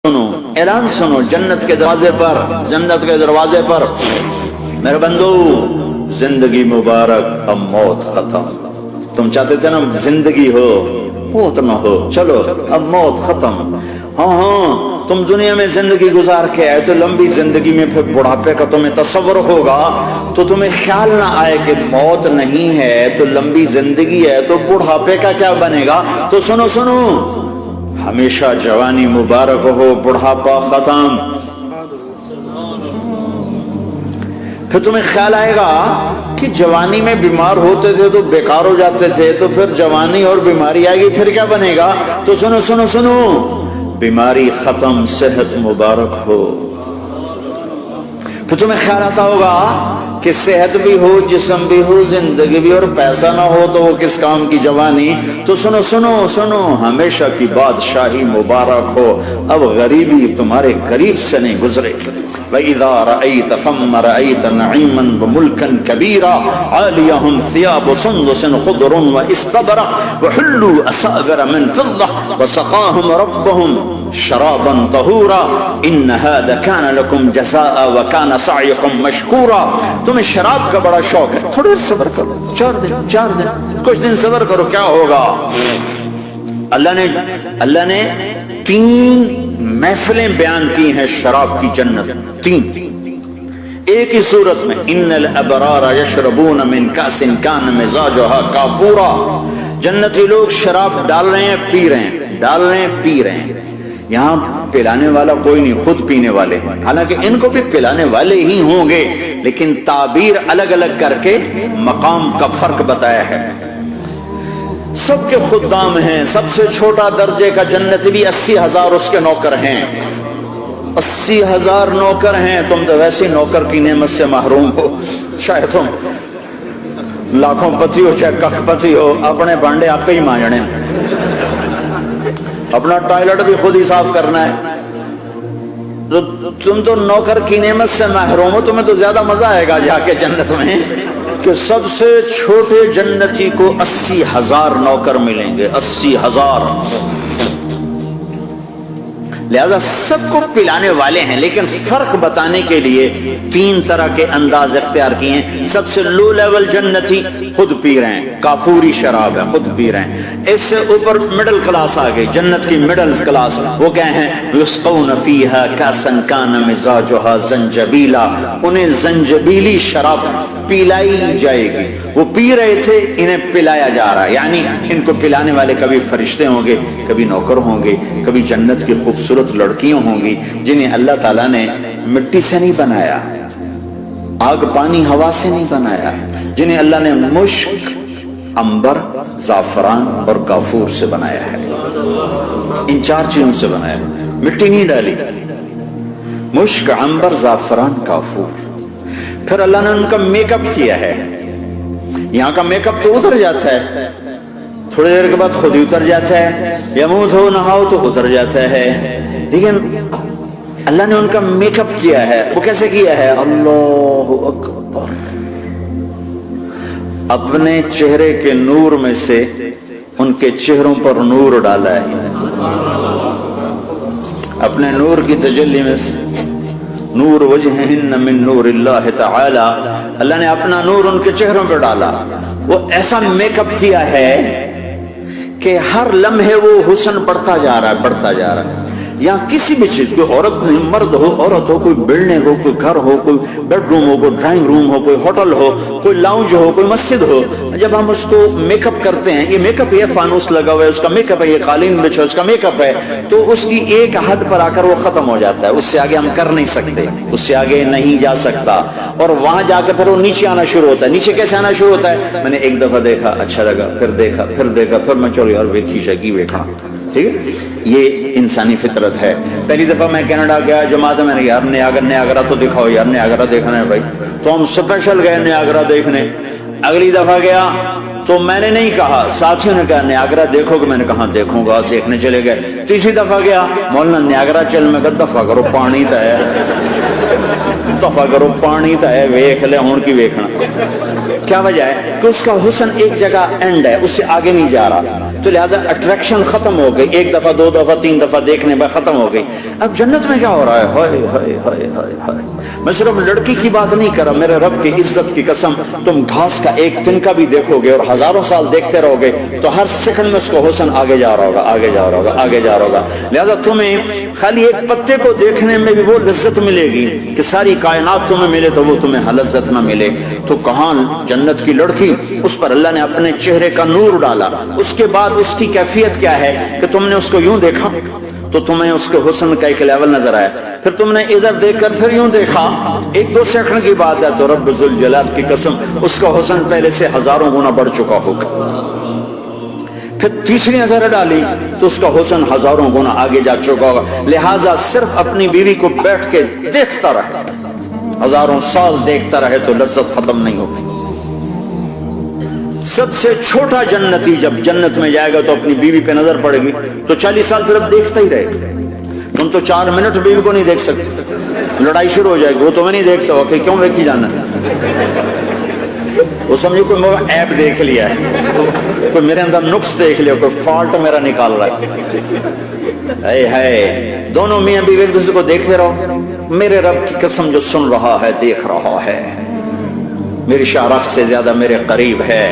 سنو اعلان سنو جنت کے دروازے پر، جنت کے دروازے پر، میرے بندو زندگی مبارک، اب موت ختم۔ تم چاہتے تھے نا زندگی ہو موت نہ ہو، چلو اب موت ختم۔ ہاں تم دنیا میں زندگی گزار کے آئے تو لمبی زندگی میں پھر بڑھاپے کا تمہیں تصور ہوگا تو تمہیں خیال نہ آئے کہ موت نہیں ہے تو لمبی زندگی ہے تو بڑھاپے کا کیا بنے گا۔ تو سنو سنو، ہمیشہ جوانی مبارک ہو، بڑھاپا ختم۔ پھر تمہیں خیال آئے گا کہ جوانی میں بیمار ہوتے تھے تو بیکار ہو جاتے تھے، تو پھر جوانی اور بیماری آئے گی پھر کیا بنے گا۔ تو سنو سنو سنو، بیماری ختم، صحت مبارک ہو۔ پھر تمہیں خیال آتا ہوگا کہ صحت بھی ہو، جسم بھی ہو، زندگی بھی، اور پیسہ نہ ہو تو وہ کس کام کی جوانی۔ تو سنو سنو سنو، ہمیشہ کی بادشاہی مبارک ہو، اب غریبی تمہارے قریب سے نہیں گزرے۔ وَإِذَا رَأَيْتَ ثَمَّ رَأَيْتَ نَعِيمًا وَمُلْكًا كَبِيرًا عَالِيَهُمْ ثِيَابُ سُنْدُسٍ خُضْرٌ وَإِسْتَبْرَقٌ وَحُلُّوا أَسَاوِرَ مِنْ فِضَّةٍ وَسَقَاهُمْ رَبُّهُمْ شَرَابًا طَهُورًا إِنَّ هَذَا كَانَ لَكُمْ جَزَاءً وَكَانَ سَعْيُكُمْ مَشْكُورًا۔ تمہیں شراب کا بڑا شوق ہے، تھوڑی دیر صبر کرو، چار دن کچھ دن صبر کرو، کیا ہوگا۔ اللہ نے 3 محفلیں بیان کی ہیں شراب کی جنت، 3 ایک ہی صورت میں۔ ان الابرار یشربون من کاس کان مزاجها کافورا، جنتی لوگ شراب ڈال رہے ہیں، پی رہے ہیں، ڈال رہے ہیں، پی رہے ہیں۔ یہاں پلانے والا کوئی نہیں، خود پینے والے ہیں، حالانکہ ان کو بھی پلانے والے ہی ہوں گے، لیکن تعبیر الگ الگ کر کے مقام کا فرق بتایا ہے۔ سب کے خدام ہیں، سب سے چھوٹا درجے کا جنتی بھی 80,000 اس کے نوکر ہیں، 80,000 نوکر ہیں۔ تم تو ویسے نوکر کی نعمت سے محروم ہو، چاہے تم لاکھوں پتی ہو چاہے کخ پتی ہو، اپنے بانڈے آپ کے ہی مانجنے، اپنا ٹوائلٹ بھی خود ہی صاف کرنا ہے۔ تم تو نوکر کی نعمت سے محروم ہو، تمہیں تو زیادہ مزہ آئے گا جا کے جنت میں کہ سب سے چھوٹے جنتی کو 80,000 نوکر ملیں گے، 80,000۔ لہذا سب کو پلانے والے ہیں، لیکن فرق بتانے کے لیے 3 طرح کے انداز اختیار کیے ہیں۔ سب سے لو لیول جنتی خود پی رہے ہیں، کافوری شراب ہے، خود پی رہے ہیں۔ اس سے اوپر مڈل کلاس آ گئی، جنت کی مڈل کلاس، وہ کہے ہیں یسقون فیہا کاسا کان مزاجہا زنجبیلا، انہیں زنجبیلی شراب پلائی جائے گی۔ وہ پی رہے تھے، انہیں پلایا جا رہا ہے، یعنی ان کو پلانے والے کبھی فرشتے ہوں گے، کبھی نوکر ہوں گے، کبھی جنت کی خوبصورت لڑکیاں ہوں گی جنہیں اللہ تعالیٰ نے مٹی سے نہیں بنایا، آگ پانی ہوا سے نہیں بنایا، جنہیں اللہ نے مشک، عنبر، زعفران اور کافور سے بنایا ہے۔ ان 4 چیزوں سے بنایا، مٹی نہیں ڈالی، مشک، عنبر، زعفران، کافور۔ پھر اللہ نے ان کا میک اپ کیا ہے۔ یہاں کا میک اپ تو اتر جاتا ہے، تھوڑی دیر کے بعد خود ہی اتر جاتا ہے، یا منہ دھو نہاؤ تو اتر جاتا ہے، لیکن اللہ نے ان کا میک اپ کیا ہے۔ وہ کیسے کیا ہے؟ اللہ اکبر، اپنے چہرے کے نور میں سے ان کے چہروں پر نور ڈالا ہے، اپنے نور کی تجلی میں سے، نور وجہہن من نور اللہ تعالی، اللہ نے اپنا نور ان کے چہروں پر ڈالا۔ وہ ایسا میک اپ کیا ہے کہ ہر لمحے وہ حسن بڑھتا جا رہا ہے، بڑھتا جا رہا ہے۔ یہاں کسی بھی چیز، کوئی عورت نہیں، مرد ہو، عورت ہو، کوئی بلڈنگ ہو، کوئی گھر ہو، کوئی بیڈ روم ہو، کوئی ڈرائنگ روم ہو، کوئی ہوٹل ہو، کوئی لاؤنج ہو، کوئی مسجد ہو، جب ہم اس کو میک اپ کرتے ہیں، یہ میک اپ، یہ فانوس لگا ہوا ہے اس کا میک اپ ہے، یہ قالین بچھا اس کا میک اپ ہے، تو اس کی ایک حد پر آ کر وہ ختم ہو جاتا ہے، اس سے آگے ہم کر نہیں سکتے، اس سے آگے نہیں جا سکتا، اور وہاں جا کے پھر وہ نیچے آنا شروع ہوتا ہے۔ نیچے کیسے آنا شروع ہوتا ہے؟ میں نے ایک دفعہ دیکھا، اچھا لگا، پھر دیکھا، پھر دیکھا، پھر میں چلو یار ویکھی شکی ویکھنا، ٹھیک ہے، یہ انسانی فطرت ہے۔ پہلی دفعہ میں کینیڈا گیا جماعت میں نے یار نیاگرا تو دکھاؤ یار، نیاگرا دیکھنا ہے بھائی، تو ہم اسپیشل گئے نیاگرا دیکھنے۔ اگلی دفعہ گیا تو میں نے نہیں کہا، ساتھیوں نے کہا نیاگرا دیکھو گے، میں نے کہا دیکھوں گا، دیکھنے چلے گئے۔ تیسری دفعہ گیا، مولانا نیاگرا چل، میں کہا دفعہ کرو پانی تا ہے، دفعہ کرو پانی تا ہے، ویکھ لے ہون کی ویکھنا۔ کیا وجہ ہے؟ کہ اس کا حسن ایک جگہ اینڈ ہے، اس سے آگے نہیں جا رہا۔ تو لہٰذا اٹریکشن ختم ہو گئی، ایک دفعہ دو دفعہ تین دفعہ دیکھنے بعد ختم ہو گئی۔ اب جنت میں کیا ہو رہا ہے؟ ہائے ہائے ہائے ہائے ہائے، میں صرف لڑکی کی بات نہیں کر رہا، میرے رب کی عزت کی قسم، تم گھاس کا ایک تنکا بھی دیکھو گے اور ہزاروں سال دیکھتے رہو گے تو ہر سیکنڈ میں اس کو حسن آگے جا رہا ہوگا، آگے جا رہا ہوگا، آگے جا رہا ہوگا۔ لہٰذا تمہیں خالی ایک پتے کو دیکھنے میں بھی وہ لذت ملے گی کہ ساری کائنات تمہیں ملے تو وہ تمہیں لذت نہ ملے۔ تو کہاں جنت کی لڑکی، اس پر اللہ نے اپنے چہرے کا نور ڈالا، اس کے بعد اس کی کیفیت کیا ہے کہ تم نے اس کو یوں دیکھا تو تمہیں اس کے حسن کا ایک لیول نظر آیا، پھر تم نے ادھر دیکھ کر پھر یوں دیکھا، ایک دو سیکنڈ کی بات ہے تو رب ذوالجلال کی قسم اس کا حسن پہلے سے ہزاروں گنا بڑھ چکا ہوگا۔ پھر تیسری نظر ڈالی تو اس کا حسن ہزاروں گنا آگے جا چکا ہوگا۔ لہٰذا صرف اپنی بیوی کو بیٹھ کے دیکھتا رہے، ہزاروں سال دیکھتا رہے تو لذت ختم نہیں ہوگی۔ سب سے چھوٹا جنتی جب جنت میں جائے گا تو اپنی بیوی پہ نظر پڑے گی تو 40 سال صرف دیکھتا ہی رہے گا۔ تم تو 4 منٹ بیوی کو نہیں دیکھ سکتے، لڑائی شروع ہو جائے گی، وہ تمہیں نہیں دیکھ سکو کہ کیوں دیکھی جانا، وہ سمجھو کوئی میرا ایپ دیکھ لیا ہے، کوئی میرے اندر نقص دیکھ لیا، کوئی فالٹ میرا نکال رہا ہے۔ ہے دونوں میاں بیوی ایک دوسرے کو دیکھتے رہو، میرے رب کی قسم جو سن رہا ہے، دیکھ رہا ہے، میری شارخ سے زیادہ میرے قریب ہے۔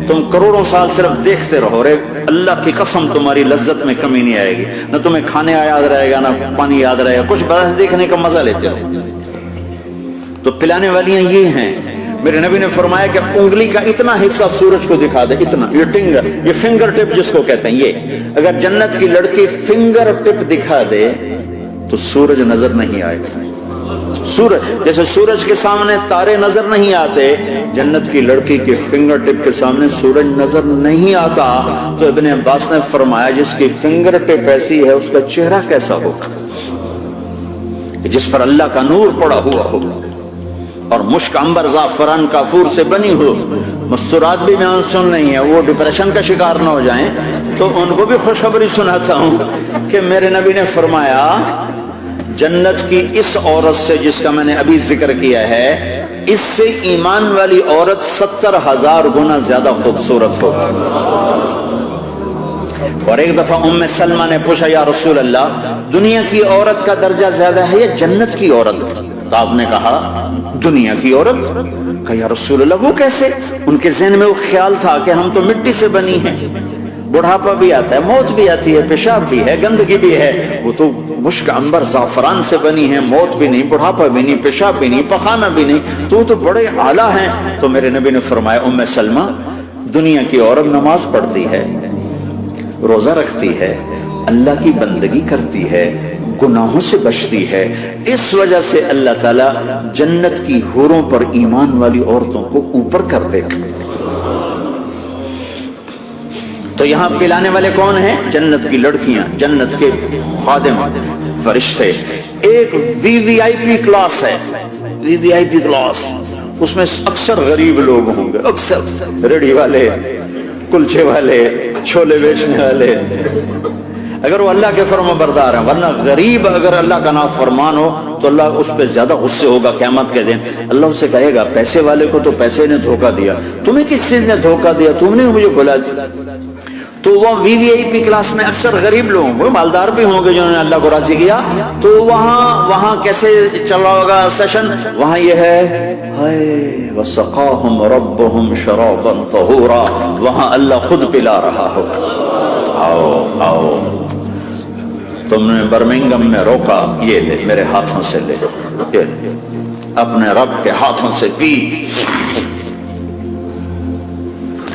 تم کروڑوں سال صرف دیکھتے رہو، رے اللہ کی قسم تمہاری لذت میں کمی نہیں آئے گی، نہ تمہیں کھانے یاد رہے گا، نہ پانی یاد رہے گا، کچھ بس دیکھنے کا مزہ لیتے ہو۔ تو پلانے والیاں یہ ہیں، میرے نبی نے فرمایا کہ انگلی کا اتنا حصہ سورج کو دکھا دے، اتنا، یہ فنگر ٹپ جس کو کہتے ہیں، یہ اگر جنت کی لڑکی فنگر ٹپ دکھا دے تو سورج نظر نہیں آئے گا۔ سورج جیسے سورج کے سامنے تارے نظر نہیں آتے، جنت کی لڑکی کے فنگر ٹپ کے سامنے سورج نظر نہیں آتا۔ تو ابن عباس نے فرمایا جس کی فنگر ٹپ ایسی ہے اس کا چہرہ کیسا ہوگا، جس پر اللہ کا نور پڑا ہوا ہو اور مشک عنبر زعفران کافور سے بنی ہو۔ مستورات بھی میں سن نہیں ہے، وہ ڈپریشن کا شکار نہ ہو جائیں تو ان کو بھی خوشخبری سناتا ہوں کہ میرے نبی نے فرمایا جنت کی اس عورت سے جس کا میں نے ابھی ذکر کیا ہے، اس سے ایمان والی عورت 70,000 گنا زیادہ خوبصورت ہوگی۔ اور ایک دفعہ ام سلمہ نے پوچھا یا رسول اللہ دنیا کی عورت کا درجہ زیادہ ہے یا جنت کی عورت کا؟ تو آپ نے کہا دنیا کی عورت۔ کہا یا رسول اللہ وہ کیسے؟ ان کے ذہن میں وہ خیال تھا کہ ہم تو مٹی سے بنی ہیں، بڑھاپا بھی آتا ہے، موت بھی آتی ہے، پیشاب بھی ہے، گندگی بھی ہے، وہ تو مشک عنبر زعفران سے بنی ہے، موت بھی نہیں، بڑھاپا بھی نہیں، پیشاب بھی نہیں، پخانہ بھی نہیں، تو وہ تو بڑے اعلیٰ ہیں۔ تو میرے نبی نے فرمایا ام سلمہ دنیا کی عورت نماز پڑھتی ہے، روزہ رکھتی ہے، اللہ کی بندگی کرتی ہے، گناہوں سے بچتی ہے، اس وجہ سے اللہ تعالیٰ جنت کی حوروں پر ایمان والی عورتوں کو اوپر کر دے گا۔ تو یہاں پلانے والے کون ہیں؟ جنت کی لڑکیاں، جنت کے خادم فرشتے۔ ایک وی وی آئی پی کلاس ہے، وی وی آئی پی کلاس، اس میں اکثر غریب لوگ ہوں گے، اکثر ریڑھی والے، کلچے والے، چھولے بیچنے والے، اگر وہ اللہ کے فرما بردار ہیں، ورنہ غریب اگر اللہ کا نافرمان ہو تو اللہ اس پہ زیادہ غصے ہوگا قیامت کے دن۔ اللہ اسے کہے گا پیسے والے کو تو پیسے نے دھوکہ دیا، تمہیں کس چیز نے دھوکہ دیا، تم نے مجھے بلا دیا۔ تو وہ وی وی آئی پی کلاس میں اکثر غریب لوگ ہوں گے، مالدار بھی ہوں گے جنہوں نے اللہ کو راضی کیا، تو وہاں کیسے چل رہا ہوگا سیشن؟ وہاں یہ ہے ہائے وسقاہم ربہم شرابا طہورا، وہاں اللہ خود پلا رہا ہوگا، آؤ آؤ تم نے برمنگم میں روکا، یہ لے میرے ہاتھوں سے لے، یہ لے اپنے رب کے ہاتھوں سے پی۔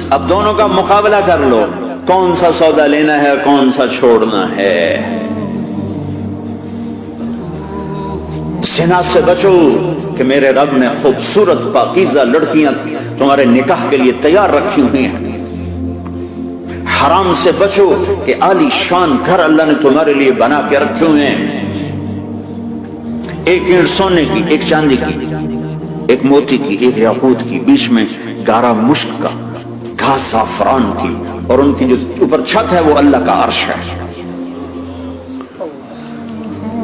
اب دونوں کا مقابلہ کر لو، کون سا سودا لینا ہے، کون سا چھوڑنا ہے۔ زنا سے بچو کہ میرے رب نے خوبصورت پاکیزہ لڑکیاں تمہارے نکاح کے لیے تیار رکھی ہوئی ہیں۔ حرام سے بچو کہ عالی شان گھر اللہ نے تمہارے لیے بنا کے رکھے ہوئے ہیں، ایک اینٹ سونے کی، ایک چاندی کی، ایک موتی کی، ایک یاقوت کی، بیچ میں گارا مشک کا، گھاس زعفران کی، اور ان کی جو اوپر چھت ہے وہ اللہ کا عرش ہے۔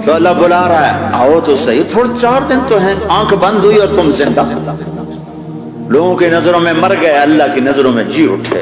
تو اللہ بلا رہا ہے آؤ تو صحیح، تھوڑے 4 دن تو ہیں، آنکھ بند ہوئی اور تم زندہ، لوگوں کی نظروں میں مر گئے، اللہ کی نظروں میں جی اٹھے۔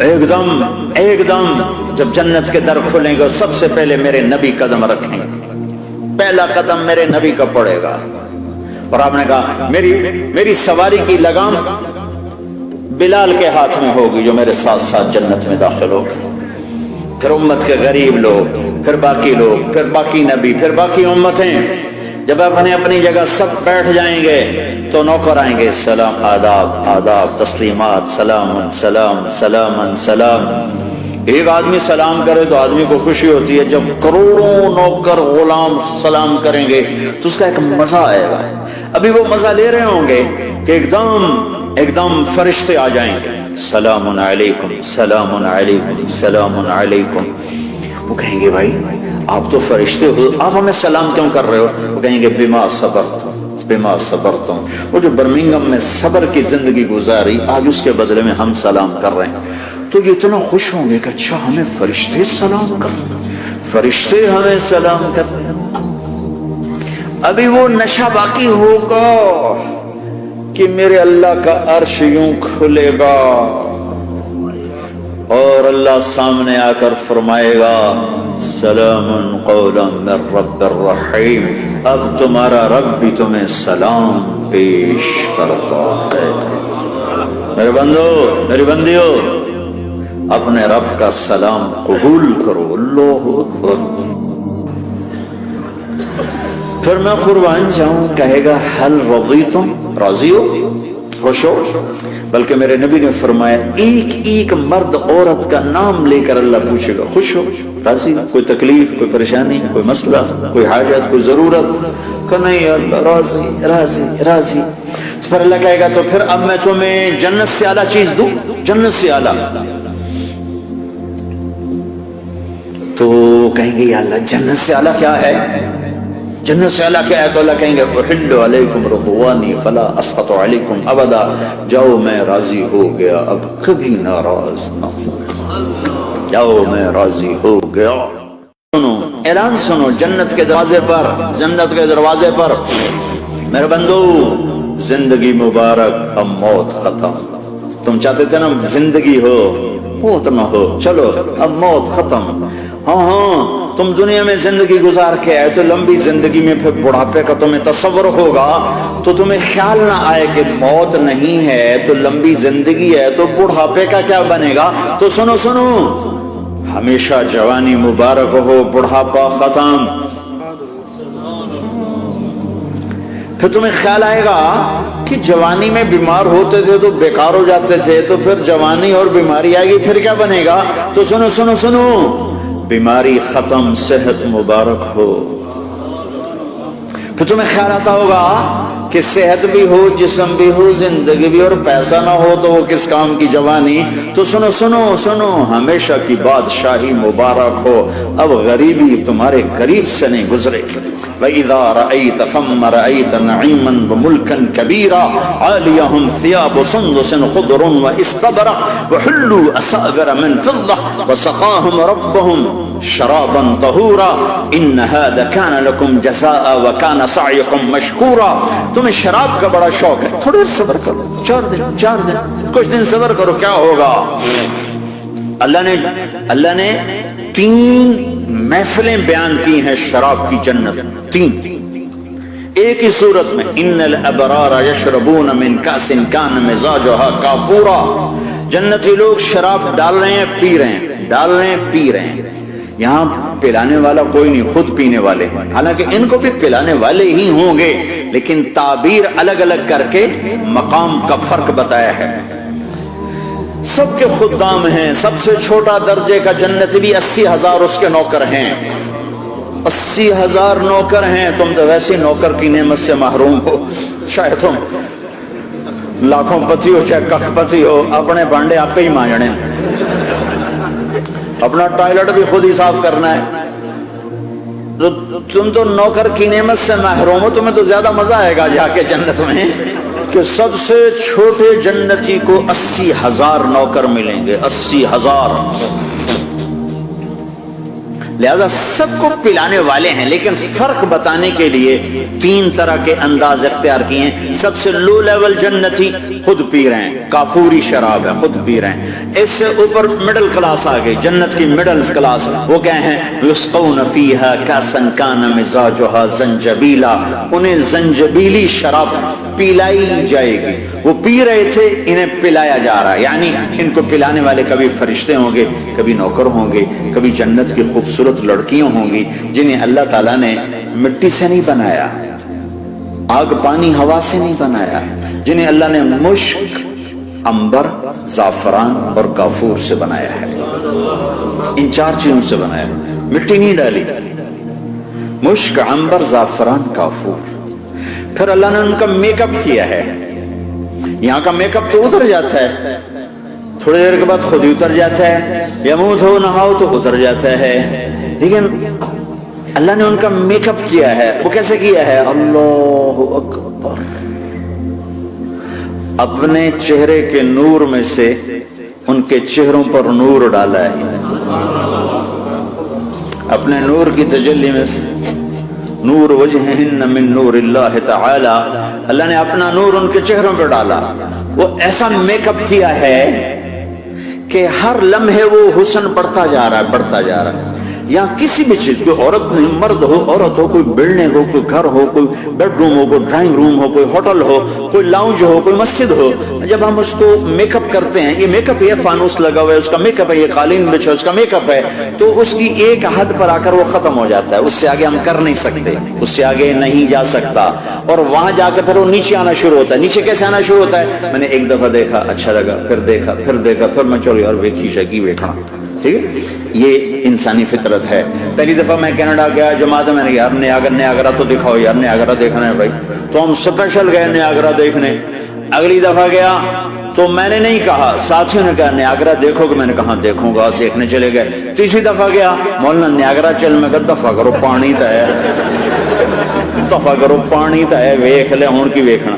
ایک دم جب جنت کے در کھلیں گے سب سے پہلے میرے نبی قدم رکھیں گے، پہلا قدم میرے نبی کا پڑے گا۔ اور آپ نے کہا میری سواری کی لگام بلال کے ہاتھ میں ہوگی جو میرے ساتھ ساتھ جنت میں داخل ہوگا، پھر امت کے غریب لوگ، پھر باقی لوگ، پھر باقی نبی، پھر باقی امتیں۔ جب اپنے اپنی جگہ سب بیٹھ جائیں گے تو نوکر آئیں گے، سلام، آداب آداب، تسلیمات، سلام سلام سلام سلام۔ ایک آدمی سلام کرے تو آدمی کو خوشی ہوتی ہے، جب کروڑوں نوکر غلام سلام کریں گے تو اس کا ایک مزہ آئے گا۔ ابھی وہ مزہ لے رہے ہوں گے کہ ایک دم فرشتے آ جائیں گے، سلام علیکم سلام علیکم سلام علیکم۔ وہ کہیں گے بھائی آپ تو فرشتے ہو، آپ ہمیں سلام کیوں کر رہے ہو؟ وہ کہیں گے بما صبرتم۔ وہ جو برمنگم میں صبر کی زندگی گزاری، آج اس کے بدلے میں ہم سلام کر رہے ہیں، تو یہ اتنا خوش ہوں گے کہ اچھا ہمیں فرشتے سلام کر رہے ہیں، فرشتے ہمیں سلام کر رہے ہیں۔ ابھی وہ نشہ باقی ہوگا کہ میرے اللہ کا عرش یوں کھلے گا اور اللہ سامنے آ کر فرمائے گا سلام قولا من رب الرحیم، اب تمہارا رب بھی تمہیں سلام پیش کرتا ہے۔ میرے بندو، میری بندیو، اپنے رب کا سلام قبول کرو۔ اللہ اکبر۔ پھر میں قربان جاؤں، کہے گا حل رضیتم، راضی ہو، خوش ہو؟ بلکہ میرے نبی نے فرمایا ایک مرد عورت کا نام لے کر اللہ پوچھے گا، خوش ہو، راضی، کوئی تکلیف، کوئی پریشانی، کوئی مسئلہ، کوئی حاجت، کوئی ضرورت؟ کہ نہیں اللہ، راضی راضی راضی۔ پھر اللہ کہے گا تو پھر اب میں تمہیں جنت سے اعلیٰ چیز دوں، جنت سے اعلیٰ۔ تو کہیں گے یا اللہ جنت سے اعلیٰ کیا ہے؟ جنت سے اعلیٰ کیا ہے؟ تو اللہ کہیں گے احل علیکم رضوانی فلا اسخط علیکم ابدا، جاؤ میں راضی ہو گیا، اب کبھی ناراض نہ ہو، جاؤ میں راضی ہو گیا۔ سنو اعلان، سنو جنت کے دروازے پر، جنت کے دروازے پر، میرے بندو زندگی مبارک، اب موت ختم۔ تم چاہتے تھے نا زندگی ہو موت نہ ہو، چلو اب موت ختم۔ ہاں تم دنیا میں زندگی گزار کے آئے تو لمبی زندگی میں پھر بڑھاپے کا تمہیں تصور ہوگا تو تمہیں خیال نہ آئے کہ موت نہیں ہے تو لمبی زندگی ہے تو بڑھاپے کا کیا بنے گا۔ تو سنو سنو، ہمیشہ جوانی مبارک ہو، بڑھاپا ختم۔ پھر تمہیں خیال آئے گا کہ جوانی میں بیمار ہوتے تھے تو بیکار ہو جاتے تھے، تو پھر جوانی اور بیماری آئے گی، پھر کیا بنے گا۔ تو سنو سنو سنو، بیماری ختم، صحت مبارک ہو۔ پھر تمہیں خیال آتا ہوگا کہ صحت بھی ہو، جسم بھی ہو، زندگی بھی، اور پیسہ نہ ہو تو وہ کس کام کی جوانی۔ تو سنو سنو سنو، ہمیشہ کی بادشاہی مبارک ہو، اب غریبی تمہارے قریب سے نہیں گزرے۔ وَإِذَا رَأَيْتَ ثَمَّ رَأَيْتَ نَعِيمًا وَمُلْكًا كَبِيرًا عَالِيَهُمْ ثِيَابُ سُنْدُسٍ خُضْرٌ وَإِسْتَبْرَقٍ وَحُلُّوا أَسَاوِرَ مِنْ فِضَّةٍ وَسَقَاهُمْ رَبُّهُمْ شَرَابًا طَهُورًا إِنَّ هَذَا كَانَ لَكُمْ جَزَاءً وَكَانَ سَعْيُكُمْ مَشْكُورًا۔ تمہیں شراب کا بڑا شوق ہے، تھوڑے صبر کرو، چار دن کچھ دن صبر کرو، کیا ہوگا۔ اللہ نے 3 محفلیں بیان کی ہیں شراب کی جنت، 3 ایک ہی صورت میں۔ ان الابرار یشربون من کاس کان مزاجها کافورا، جنتی لوگ شراب ڈال رہے ہیں، پی رہے ہیں، ڈال رہے ہیں، پی رہے ہیں۔ یہاں پلانے والا کوئی نہیں، خود پینے والے ہیں، حالانکہ ان کو بھی پلانے والے ہی ہوں گے، لیکن تعبیر الگ الگ کر کے مقام کا فرق بتایا ہے۔ سب کے خدام ہیں، سب سے چھوٹا درجے کا جنت بھی 80,000 اس کے نوکر ہیں، 80,000 نوکر ہیں۔ تم تو ویسے نوکر کی نعمت سے محروم ہو، چاہے تم لاکھوں پتی ہو چاہے کخ پتی ہو، اپنے بانڈے آپ پہ ہی مانجنے، اپنا ٹوائلٹ بھی خود ہی صاف کرنا ہے۔ تم تو نوکر کی نعمت سے محروم ہو، تمہیں تو زیادہ مزہ آئے گا جا کے جنت میں کہ سب سے چھوٹے جنتی کو 80,000 نوکر ملیں گے، 80,000۔ لہذا سب کو پلانے والے ہیں، لیکن فرق بتانے کے لیے تین طرح کے انداز اختیار کیے ہیں۔ سب سے لو لیول جنتی خود پی رہے ہیں، کافوری شراب ہے، خود پی رہے ہیں۔ اس سے اوپر مڈل کلاس آ گئی، جنت کی مڈل کلاس، وہ کیا ہیں؟ یسقون فیہا کاسا کان مزاجھا زنجبیلا، انہیں زنجبیلی شراب پلائی جائے گی۔ وہ پی رہے تھے، انہیں پلایا جا رہا ہے، یعنی ان کو پلانے والے کبھی فرشتے ہوں گے، کبھی نوکر ہوں گے، کبھی جنت کی خوبصورت لڑکیاں ہوں گی جنہیں اللہ تعالیٰ نے مٹی سے نہیں بنایا، آگ پانی ہوا سے نہیں بنایا، جنہیں اللہ نے مشک، عنبر، زعفران اور کافور سے بنایا ہے۔ ان چار چیزوں سے بنایا، مٹی نہیں ڈالی، مشک، عنبر، زعفران، کافور۔ پھر اللہ نے ان کا میک اپ کیا ہے۔ یہاں کا میک اپ تو اتر جاتا ہے، تھوڑی دیر کے بعد خود ہی اتر جاتا ہے، یا منہ دھو نہاؤ تو اتر جاتا ہے، لیکن اللہ نے ان کا میک اپ کیا ہے۔ وہ کیسے کیا ہے؟ اللہ اکبر، اپنے چہرے کے نور میں سے ان کے چہروں پر نور ڈالا ہے، اپنے نور کی تجلی میں سے، نور وجہہن من نور اللہ تعالی، اللہ نے اپنا نور ان کے چہروں پر ڈالا۔ وہ ایسا میک اپ کیا ہے کہ ہر لمحے وہ حسن بڑھتا جا رہا ہے، بڑھتا جا رہا ہے۔ یہاں کسی بھی چیز، کوئی عورت نہیں، مرد ہو، عورت ہو، کوئی بلڈنگ ہو، کوئی گھر ہو، کوئی بیڈ روم ہو، کوئی ڈرائنگ روم ہو، کوئی ہوٹل ہو، کوئی لاؤنج ہو، کوئی مسجد ہو، جب ہم اس کو میک اپ کرتے ہیں، یہ میک اپ، یہ فانوس لگا ہوا ہے، اس کا میک اپ ہے، یہ قالین بچھا ہے، اس کا میک اپ ہے، تو اس کی ایک حد پر آ کر وہ ختم ہو جاتا ہے، اس سے آگے ہم کر نہیں سکتے، اس سے آگے نہیں جا سکتا، اور وہاں جا کے پھر وہ نیچے آنا شروع ہوتا ہے۔ نیچے کیسے آنا شروع ہوتا ہے؟ میں نے ایک دفعہ دیکھا، اچھا لگا، پھر دیکھا، پھر دیکھا، پھر میں چلو یار ویکھی شکی ویکھا، ٹھیک ہے؟ یہ انسانی فطرت ہے۔ پہلی دفعہ میں کینیڈا گیا جماعت میں نے یار نیاگرا تو دکھاؤ یار، نیاگرا دیکھنا ہے بھائی، تو ہم اسپیشل گئے نیاگرا دیکھنے۔ اگلی دفعہ گیا تو میں نے نہیں کہا، ساتھیوں نے کہا نیاگرا دیکھو گے، میں نے کہا دیکھوں گا، دیکھنے چلے گئے۔ تیسری دفعہ گیا، مولانا نیاگرا چل، میں کہا دفعہ کرو پانی تا ہے، دفعہ کرو پانی تا ہے، ویکھ لے ہون کی ویکھنا۔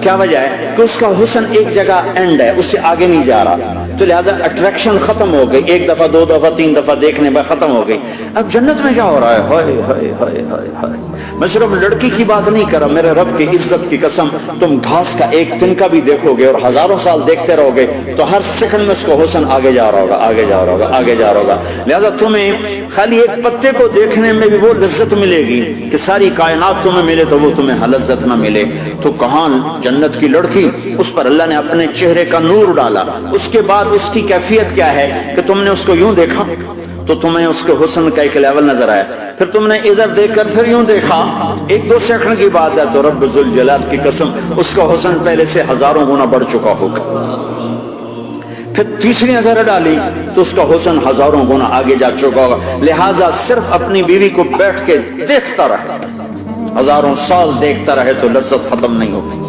کیا وجہ ہے؟ کہ اس کا حسن ایک جگہ اینڈ ہے، اس سے آگے نہیں جا رہا، تو لہذا اٹریکشن ختم ہو گئی، ایک دفعہ، دو دفعہ، تین دفعہ دیکھنے بعد ختم ہو گئی۔ اب جنت میں کیا ہو رہا ہے؟ ہائے ہائے ہائے ہائے ہائے، میں صرف لڑکی کی بات نہیں کر رہا، میرے رب کی عزت کی قسم، تم گھاس کا ایک تنکا بھی دیکھو گے اور ہزاروں سال دیکھتے رہو گے تو ہر سیکنڈ میں اس کو حسن آگے جا رہا ہوگا، آگے جا رہا ہوگا، آگے جا رہا ہوگا۔ لہذا تمہیں خالی ایک پتے کو دیکھنے میں بھی وہ لذت ملے گی کہ ساری کائنات تمہیں ملے تو وہ تمہیں لذت نہ ملے، تو کہاں جنت کی لڑکی، اس پر اللہ نے اپنے چہرے کا نور ڈالا۔ اس کے بعد اس کی کیفیت کیا ہے کہ تم نے اس کو یوں دیکھا تو تمہیں اس کے حسن کا ایک لیول نظر آیا، پھر تم نے ادھر دیکھ کر پھر یوں دیکھا، ایک دو سیکنڈ کی بات ہے، تو رب ذوالجلال کی قسم اس کا حسن پہلے سے ہزاروں گنا بڑھ چکا ہوگا۔ پھر تیسری نظر ڈالی تو اس کا حسن ہزاروں گنا آگے جا چکا ہوگا۔ لہٰذا صرف اپنی بیوی کو بیٹھ کے دیکھتا رہے، ہزاروں سال دیکھتا رہے تو لذت ختم نہیں ہوتی۔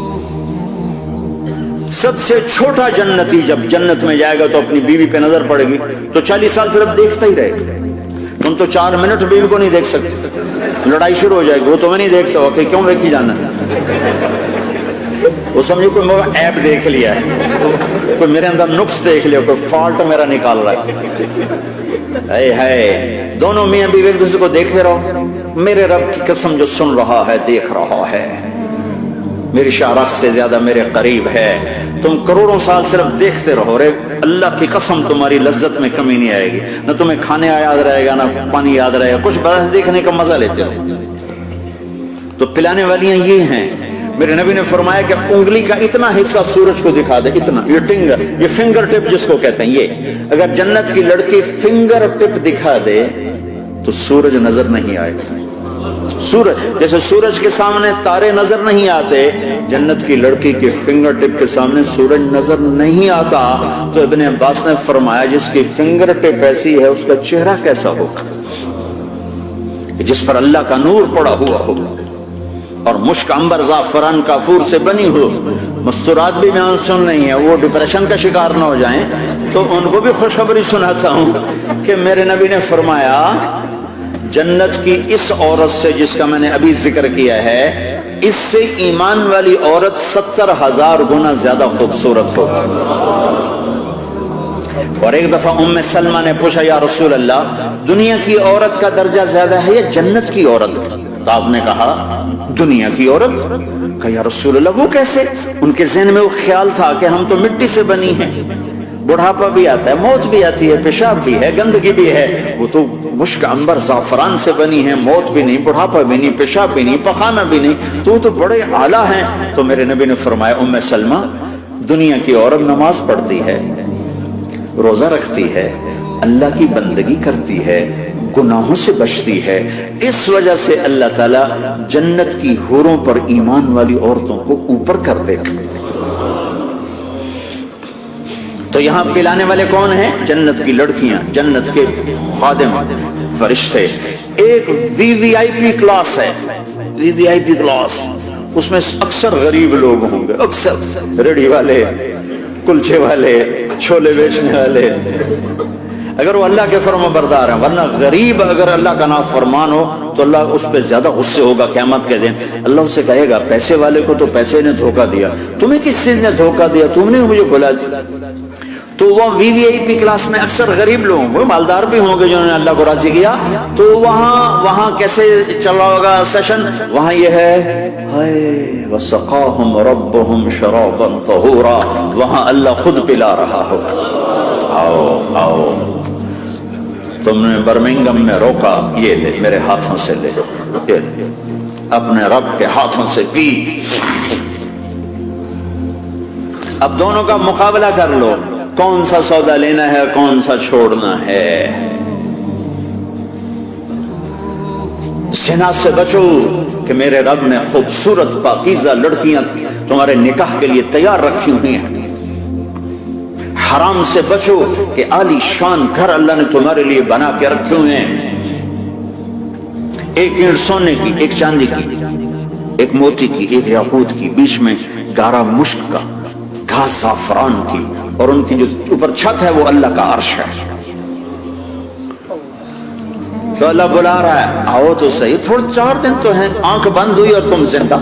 سب سے چھوٹا جنتی جب جنت میں جائے گا تو اپنی بیوی پہ نظر پڑے گی تو 40 سال صرف دیکھتا ہی رہے گا۔ تم تو 4 منٹ بیوی کو نہیں دیکھ سکتے، لڑائی شروع ہو جائے گی، وہ تمہیں نہیں دیکھ سکو کہ کیوں دیکھی جانا ہے، وہ سمجھو کوئی میرا ایپ دیکھ لیا ہے، کوئی میرے اندر نقص دیکھ لیا، کوئی فالٹ میرا نکال رہا ہے۔ ہے دونوں میاں بیوی ایک دوسرے کو دیکھتے رہو، میرے رب کی قسم جو سن رہا ہے، دیکھ رہا ہے، میری شارخ سے زیادہ میرے قریب ہے۔ تم کروڑوں سال صرف دیکھتے رہو، رے اللہ کی قسم تمہاری لذت میں کمی نہیں آئے گی، نہ تمہیں کھانے یاد رہے گا، نہ پانی یاد رہے گا، کچھ بس دیکھنے کا مزہ لیتے ہو۔ تو پلانے والیاں یہ ہیں، میرے نبی نے فرمایا کہ انگلی کا اتنا حصہ سورج کو دکھا دے، اتنا، یہ فنگر ٹپ جس کو کہتے ہیں، یہ اگر جنت کی لڑکی فنگر ٹپ دکھا دے تو سورج نظر نہیں آئے گا۔ سورج جیسے سورج کے سامنے تارے نظر نہیں آتے، جنت کی لڑکی کے فنگر ٹپ کے سامنے سورج نظر نہیں آتا۔ تو ابن عباس نے فرمایا جس کی فنگر ٹپ ایسی ہے اس کا چہرہ کیسا ہوگا، جس پر اللہ کا نور پڑا ہوا ہو اور مشک، عنبر، زعفران، کافور سے بنی ہو۔ مستورات بھی بیان سن رہی ہیں، وہ ڈپریشن کا شکار نہ ہو جائیں، تو ان کو بھی خوشخبری سناتا ہوں کہ میرے نبی نے فرمایا جنت کی اس عورت سے جس کا میں نے ابھی ذکر کیا ہے، اس سے ایمان والی عورت 70,000 گنا زیادہ خوبصورت ہوگی۔ اور ایک دفعہ ام سلمہ نے پوچھا یا رسول اللہ دنیا کی عورت کا درجہ زیادہ ہے یا جنت کی عورت کا؟ تو آپ نے کہا دنیا کی عورت. کہا یا رسول اللہ وہ کیسے؟ ان کے ذہن میں وہ خیال تھا کہ ہم تو مٹی سے بنی ہیں، بڑھاپا بھی آتا ہے، موت بھی آتی ہے، پیشاب بھی ہے، گندگی بھی ہے، وہ تو مشک عنبر زعفران سے بنی ہے، موت بھی نہیں، بڑھاپا بھی نہیں، پیشاب بھی نہیں، پخانہ بھی نہیں، تو وہ تو بڑے اعلیٰ ہیں. تو میرے نبی نے فرمایا ام سلمہ دنیا کی عورت نماز پڑھتی ہے، روزہ رکھتی ہے، اللہ کی بندگی کرتی ہے، گناہوں سے بچتی ہے، اس وجہ سے اللہ تعالیٰ جنت کی حوروں پر ایمان والی عورتوں کو اوپر کر دے گا. تو یہاں پلانے والے کون ہیں؟ جنت کی لڑکیاں، جنت کے خادم فرشتے. ایک وی وی آئی پی کلاس ہے، وی وی آئی پی کلاس، اس میں اکثر غریب لوگ ہوں گے، اکثر ریڑھی والے، کلچے والے، چھولے بیچنے والے، اگر وہ اللہ کے فرما بردار ہیں. ورنہ غریب اگر اللہ کا نافرمان ہو تو اللہ اس پہ زیادہ غصے ہوگا قیامت کے دن. اللہ اسے کہے گا پیسے والے کو تو پیسے نے دھوکہ دیا، تمہیں کس چیز نے دھوکہ دیا؟ تم نے مجھے بلا دیا. تو وہ وی وی آئی پی کلاس میں اکثر غریب لوگ ہوں گے، مالدار بھی ہوں گے جنہوں نے اللہ کو راضی کیا. تو وہاں کیسے چل رہا ہوگا سیشن؟ وہاں یہ ہے ہائے وسقاہم ربہم شرابا طہورا، وہاں اللہ خود پلا رہا ہوگا. آؤ آؤ، تم نے برمنگم میں روکا، یہ لے میرے ہاتھوں سے لے، یہ لے اپنے رب کے ہاتھوں سے پی. اب دونوں کا مقابلہ کر لو، کون سا سودا لینا ہے، کون سا چھوڑنا ہے. زنا سے بچو کہ میرے رب نے خوبصورت پاکیزہ لڑکیاں تمہارے نکاح کے لیے تیار رکھی ہوئی ہیں. حرام سے بچو کہ عالی شان گھر اللہ نے تمہارے لیے بنا کے رکھے ہوئے ہیں. ایک اینٹ سونے کی، ایک چاندی کی، ایک موتی کی، ایک یاقوت کی، بیچ میں گارا مشک کا، گھاس زعفران کی، اور ان کی جو اوپر چھت ہے وہ اللہ کا عرش ہے. تو اللہ بلا رہا ہے آؤ تو صحیح، تھوڑے 4 دن تو ہیں، آنکھ بند ہوئی اور تم زندہ.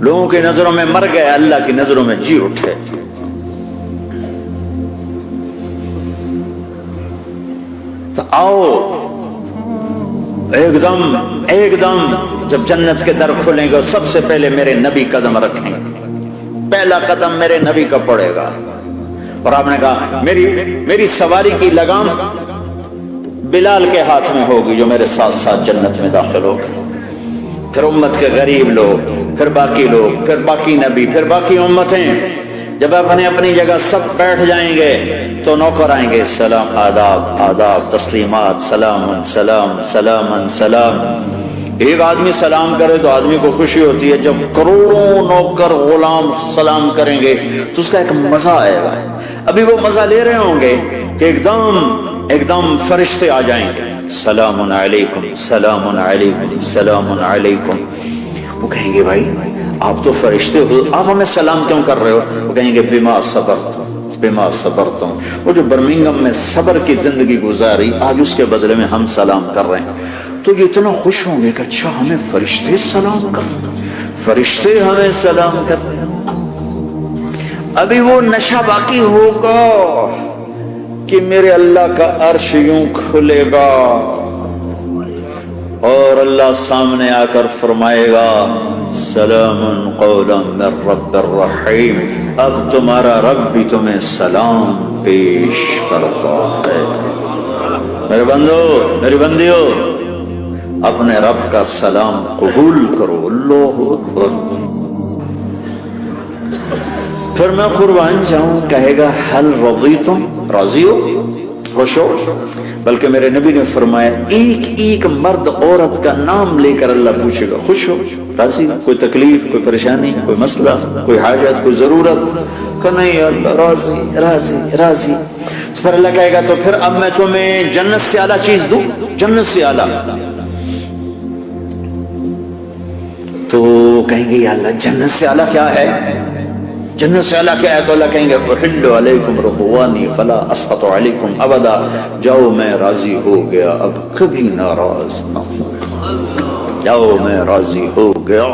لوگوں کی نظروں میں مر گئے، اللہ کی نظروں میں جی اٹھے. تو آؤ ایک دم جب جنت کے در کھلیں گے سب سے پہلے میرے نبی قدم رکھیں گے، پہلا قدم میرے نبی کا پڑے گا. اور آپ نے کہا میری سواری کی لگام بلال کے ہاتھ میں ہوگی جو میرے ساتھ ساتھ جنت میں داخل ہوگا. پھر امت کے غریب لوگ، پھر باقی لوگ، پھر باقی نبی، پھر باقی امتیں. جب اپنی جگہ سب بیٹھ جائیں گے تو نوکر آئیں گے، سلام، آداب آداب، تسلیمات، سلام سلام سلام سلام. ایک آدمی سلام کرے تو آدمی کو خوشی ہوتی ہے، جب کروڑوں نوکر غلام سلام کریں گے تو اس کا ایک مزہ آئے گا. ابھی وہ مزہ لے رہے ہوں گے کہ ایک دم فرشتے آ جائیں گے، سلام علیکم سلام علیکم سلام علیکم. وہ کہیں گے بھائی آپ تو فرشتے ہو، آپ ہمیں سلام کیوں کر رہے ہو؟ وہ کہیں گے بما صبرتم. وہ جو برمنگم میں صبر کی زندگی گزاری آج اس کے بدلے میں ہم سلام کر رہے ہیں. تو یہ اتنا خوش ہوں گے کہ اچھا ہمیں فرشتے سلام کر رہے ہیں، فرشتے ہمیں سلام کر رہے ہیں. ابھی وہ نشہ باقی ہوگا کہ میرے اللہ کا عرش یوں کھلے گا اور اللہ سامنے آ کر فرمائے گا سلام قولا من رب الرحیم. اب تمہارا رب بھی تمہیں سلام پیش کرتا ہے. میرے بندو، میری بندیو، اپنے رب کا سلام قبول کرو. اللہ اکبر. پھر میں قربان جاؤں، کہے گا حل رضیتم، راضی ہو، خوش ہو. بلکہ میرے نبی نے فرمایا ایک مرد عورت کا نام لے کر اللہ پوچھے گا خوش ہو، راضی، کوئی تکلیف، کوئی پریشانی، کوئی مسئلہ، کوئی حاجت، کوئی ضرورت؟ کہ نہیں اللہ راضی راضی راضی. پھر اللہ کہے گا تو پھر اب میں تمہیں جنت سے اعلیٰ چیز دوں، جنت سے اعلیٰ. تو کہیں گے یا اللہ جنت سے اعلیٰ کیا ہے؟ جنت سے اعلیٰ کیا ہے؟ تو اللہ کہیں گے احل علیکم رضوانی فلا اسخط علیکم ابدا. جاؤ میں راضی ہو گیا، اب کبھی ناراض نہ ہوں. جاؤ میں راضی ہو گیا.